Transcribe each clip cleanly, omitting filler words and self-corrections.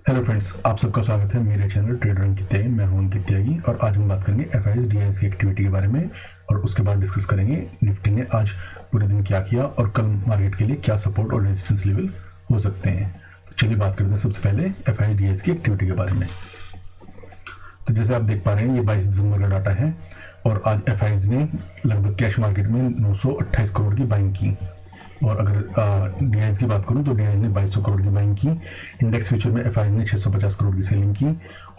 Hello friends, आप सबका स्वागत है मेरे चैनल ट्रेडर अंकित त्यागी। मैं हूं अंकित त्यागी और आज हम बात करेंगे एफआईएस डीआईएस की एक्टिविटी के बारे में और उसके बाद डिस्कस करेंगे निफ्टी ने आज पूरे दिन क्या किया और कल मार्केट के लिए क्या सपोर्ट और रेजिस्टेंस लेवल हो सकते हैं। तो चलिए बात करते हैं सबसे पहले एफआईएस डीआईएस की एक्टिविटी के बारे में। तो जैसे आप देख पा रहे हैं ये 22 दिसंबर का डाटा है और आज एफआईएस ने लगभग कैश मार्केट में 928 करोड़ की बाइंग की। और अगर डीआईएस की बात करूं तो डीआईएस ने 2200 करोड़ की बाइंग की। इंडेक्स फ्यूचर में एफआईएस ने 650 करोड़ की सेलिंग की।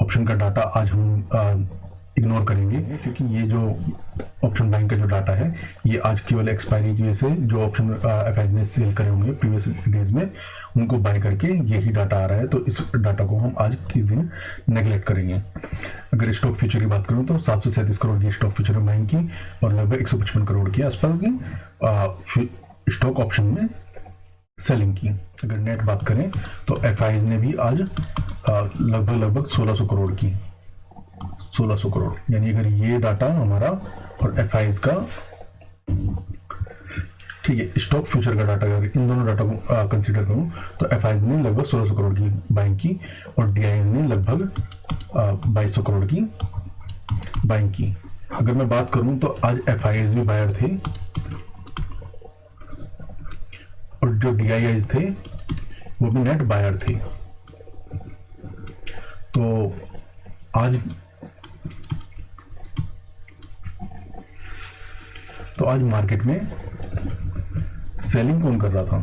ऑप्शन का डाटा आज हम इग्नोर करेंगे क्योंकि ये जो ऑप्शन बाइंग का जो डाटा है ये आज केवल एक्सपायरी की वजह से जो ऑप्शन एफआईएस ने सेल करे होंगे प्रीवियस डेज में उनको बाय करके यही डाटा आ रहा है, तो इस डाटा को हम आज के दिन नेगलेक्ट करेंगे। अगर स्टॉक फ्यूचर की बात करूं तो 737 करोड़ की स्टॉक फ्यूचर में बाइंग की और लगभग 155 करोड़ के आसपास की स्टॉक ऑप्शन में सेलिंग की। अगर नेट बात करें तो एफआईएस ने भी आज लगभग 1600 करोड़ की 1600 करोड़, यानी अगर ये डाटा हमारा और एफआईएस का ठीक है स्टॉक फ्यूचर का डाटा अगर इन दोनों डाटा को कंसीडर करूं तो एफआईएस ने लगभग 1600 करोड़ की बाइंग की और डीआईएस ने लगभग 2200 करोड़ की बाइंग की। अगर मैं बात करूं तो आज एफआईएस भी बायर थे और जो डीआईआईज थे वो भी नेट बायर थे। तो आज मार्केट में सेलिंग कौन कर रहा था?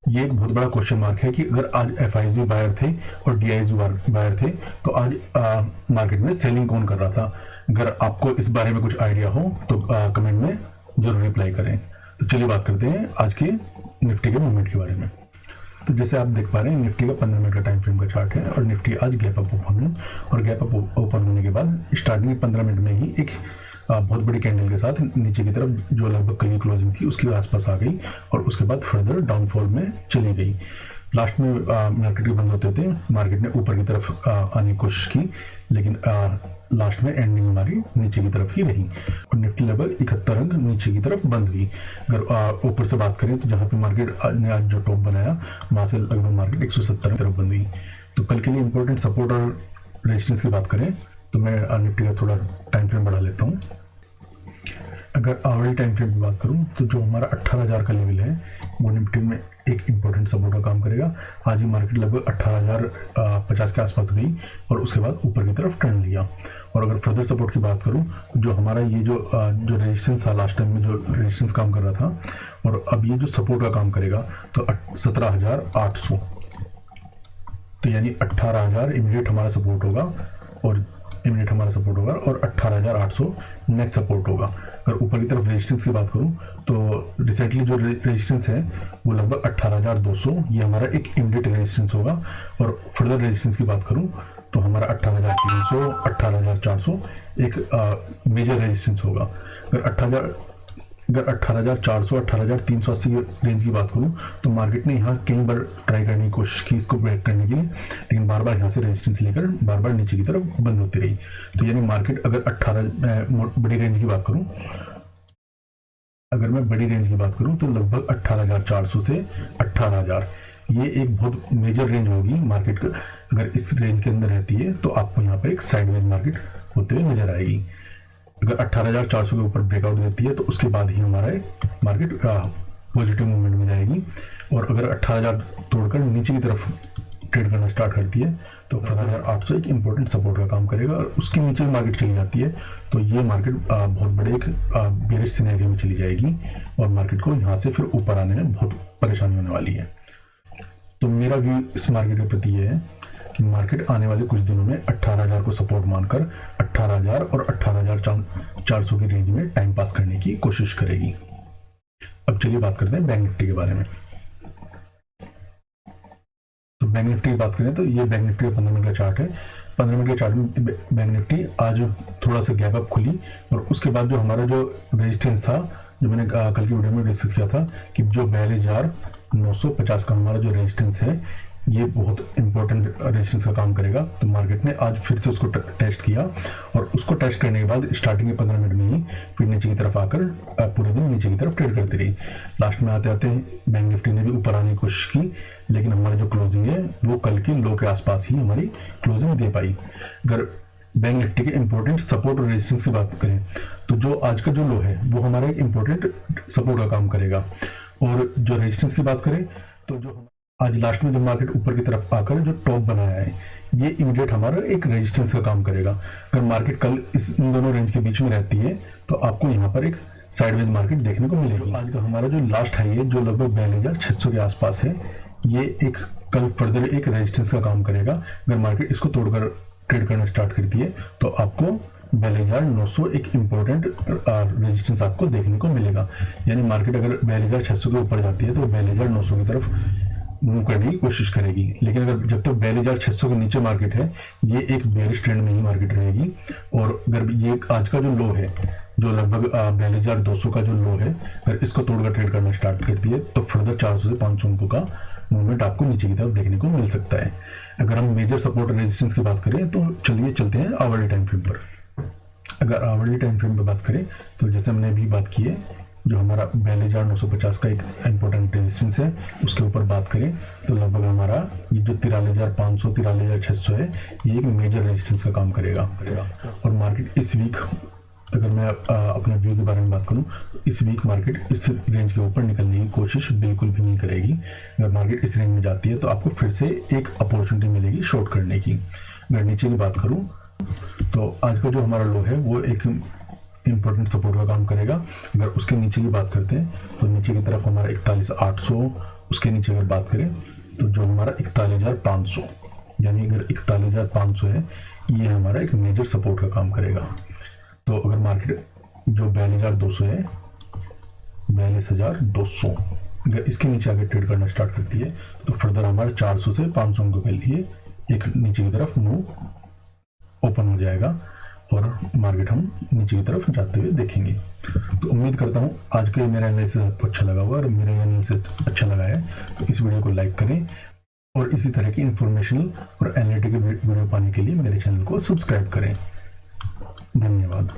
ये एक बहुत बड़ा क्वेश्चन मार्क है कि अगर आज एफआईएस भी बायर थे और डीआईएस भी बायर थे तो आज मार्केट में सेलिंग कौन कर रहा था। अगर आपको इस बारे में कुछ आइडिया हो तो कमेंट में जरूर रिप्लाई करें। तो चलिए बात करते हैं आज के निफ्टी के मूवमेंट के बारे में। तो जैसे आप देख पा रहे हैं निफ्टी का 15 मिनट का टाइम फ्रेम का चार्ट है और निफ्टी आज गैप अप ओपन है और गैप अप ओपन होने के बाद स्टार्टिंग 15 मिनट में ही एक बहुत बड़ी कैंडल के साथ नीचे की तरफ जो लगभग कल की क्लोजिंग थी उसके आसपास आ गई और उसके बाद फर्दर डाउनफॉल में चली गई। लास्ट में मार्केट बंद होते थे मार्केट ने ऊपर की तरफ आने की कोशिश की, लेकिन लास्ट में एंडिंग हमारी नीचे की तरफ ही रही और निफ्टी लगभग 71 अंक नीचे की तरफ बंद हुई। अगर ऊपर से बात करें तो जहाँ पे मार्केट ने आज जो टॉप बनाया वहाँ से लगभग मार्केट 170 की तरफ बंद हुई। तो कल के लिए इंपॉर्टेंट सपोर्ट और रेजिस्टेंस की बात करें तो मैं निफ्टी का थोड़ा टाइम फ्रेम बढ़ा लेता हूँ। अगर आवरली टाइम फ्रेम की बात करूं तो जो हमारा 18,000 का लेवल है वो निफ्टी में एक इंपॉर्टेंट सपोर्ट का काम करेगा। आज ही मार्केट लगभग 18,050 के आसपास गई और उसके बाद ऊपर की तरफ टर्न लिया। और अगर फर्दर सपोर्ट की बात करूं जो हमारा ये जो रेजिस्टेंस था लास्ट टाइम में जो रेजिस्टेंस काम कर रहा था और अब ये जो सपोर्ट का काम करेगा तो 17,800, तो यानी 18,000 इमीडिएट हमारा सपोर्ट होगा और 18,800 नेक्स्ट सपोर्ट होगा। अगर ऊपर की तरफ रेजिस्टेंस की बात करूं तो रिसेंटली जो रेजिस्टेंस है वो लगभग 18,200, ये हमारा एक इमीडिएट रेजिस्टेंस होगा। और फर्दर रेजिस्टेंस की बात करूं तो हमारा 18,300 18,400 एक मेजर रेजिस्टेंस होगा। अगर 18,400 18,380 की रेंज की बात करूं तो मार्केट ने यहाँ कई बार ट्राई करने की कोशिश की इसको ब्रेक करने के लिए, लेकिन बार बार यहाँ से रेजिस्टेंस लेकर बार बार नीचे की तरफ बंद होती रही। तो यानी मार्केट अगर बड़ी रेंज की बात करूं तो लगभग 18,400 से 18,000 ये एक बहुत मेजर रेंज होगी मार्केट का। अगर इस रेंज के अंदर रहती है तो आपको यहाँ पर एक साइडवेज मार्केट होते हुए नजर आएगी। अगर 18,400 के ऊपर ब्रेकआउट देती है तो उसके बाद ही हमारा मार्केट पॉजिटिव मूवमेंट में जाएगी। और अगर 18,000 तोड़कर नीचे की तरफ ट्रेड करना स्टार्ट करती है तो 18,800 एक इंपॉर्टेंट सपोर्ट का काम करेगा और उसके नीचे मार्केट चली जाती है तो ये मार्केट बहुत बड़े एक बेरिश सिनेरियो में चली जाएगी और मार्केट को यहाँ से फिर ऊपर आने में बहुत परेशानी होने वाली है। तो मेरा व्यू इस मार्केट के प्रति ये है कि मार्केट आने वाले कुछ दिनों में 18,000 को सपोर्ट मानकर 18,000 और 18,400 की रेंज में टाइम पास करने की कोशिश करेगी। अब चलिए बात करते हैं बैंक निफ्टी के बारे में। तो बैंक निफ्टी की बात करें तो ये बैंक निफ्टी का 15 मिनट का चार्ट है। 15 मिनट के चार्ट में बैंक निफ्टी आज थोड़ा सा गैप अप खुली और उसके बाद जो हमारा जो रेजिस्टेंस था जो मैंने कल की वीडियो में डिस्कस किया था कि जो 42,950 का हमारा जो रेजिस्टेंस है ये बहुत इंपॉर्टेंट रेजिस्टेंस का काम करेगा। तो मार्केट ने आज फिर से उसको टेस्ट किया और उसको टेस्ट करने के बाद स्टार्टिंग के 15 मिनट में ही फिर नीचे की तरफ आकर पूरे दिन नीचे की तरफ ट्रेड करती रही। लास्ट में आते आते बैंक निफ्टी ने भी ऊपर आने की कोशिश की, लेकिन हमारी जो क्लोजिंग है वो कल के लो के आसपास ही हमारी क्लोजिंग दे पाई। अगर बैंक निफ्टी के इंपॉर्टेंट सपोर्ट और रेजिस्टेंस की बात करें तो जो आज का जो लो है वो हमारा एक इंपॉर्टेंट सपोर्ट का काम करेगा। और जो रेजिस्टेंस की बात करें तो जो आज लास्ट में जो मार्केट ऊपर की तरफ आकर जो टॉप बनाया है ये इमीडिएट हमारा एक रेजिस्टेंस का काम करेगा। अगर मार्केट कल इन दोनों रेंज के बीच में रहती है तो आपको यहाँ पर एक साइडवेज मार्केट देखने को मिलेगी। आज का हमारा जो लास्ट हाई है जो लगभग 42,600 के आसपास है, ये एक कल फर्दर एक रेजिस्टेंस का काम करेगा। अगर मार्केट इसको तोड़कर ट्रेड करना स्टार्ट करती है तो आपको 42,900 एक इम्पोर्टेंट रेजिस्टेंस आपको देखने को मिलेगा। यानी मार्केट अगर 42,600 के ऊपर जाती है तो 42,900 की तरफ मूव करने की कोशिश करेगी। लेकिन अगर जब तक 42,600 के नीचे मार्केट है ये एक बेरिश ट्रेंड में ही मार्केट रहेगी। और अगर ये आज का जो लो है जो लगभग 42,200 का जो लो है, अगर इसको तोड़कर ट्रेड करना स्टार्ट करती है तो फर्दर 400 से 500 अंकों का मूवमेंट आपको नीचे की तरफ देखने को मिल सकता है। अगर हम मेजर सपोर्ट और रेजिस्टेंस की बात करें तो चलिए चलते हैं आवरली टाइम फ्रेम पर। अगर आवरली टाइम फ्रेम पर बात करें तो जैसे हमने अभी बात की है जो हमारा 42,950 का एक इम्पोर्टेंट रेजिस्टेंस है उसके ऊपर बात करें तो लगभग हमारा ये जो 43,500 43,600 है ये एक मेजर रेजिस्टेंस का काम करेगा। और मार्केट इस वीक अगर मैं अपने व्यू के बारे में बात करूं तो इस वीक मार्केट इस रेंज के ऊपर निकलने की कोशिश बिल्कुल भी नहीं करेगी। अगर मार्केट इस रेंज में जाती है तो आपको फिर से एक अपॉर्चुनिटी मिलेगी शॉर्ट करने की। अगर नीचे की बात करूं तो आज का जो हमारा लो है वो एक इंपॉर्टेंट सपोर्ट का काम करेगा। अगर उसके नीचे की बात करते हैं तो नीचे की तरफ हमारा 41,800, उसके नीचे अगर बात करें तो जो हमारा 41,500, यानी अगर 41,500 है ये हमारा एक मेजर सपोर्ट का काम करेगा। तो अगर मार्केट जो 42,200 है 42,200 अगर इसके नीचे आगे ट्रेड करना स्टार्ट करती है तो फर्दर हमारा 400 से 500 अंकों के लिए एक नीचे की तरफ मूव ओपन हो जाएगा और मार्केट हम नीचे की तरफ जाते हुए देखेंगे। तो उम्मीद करता हूँ आज का मेरा एनालिसिस आपको अच्छा लगा होगा। और मेरा एनालिसिस अच्छा लगा है तो इस वीडियो को लाइक करें और इसी तरह की इंफॉर्मेशनल और एनालिटिकल वीडियो पाने के लिए मेरे चैनल को सब्सक्राइब करें। धन्यवाद।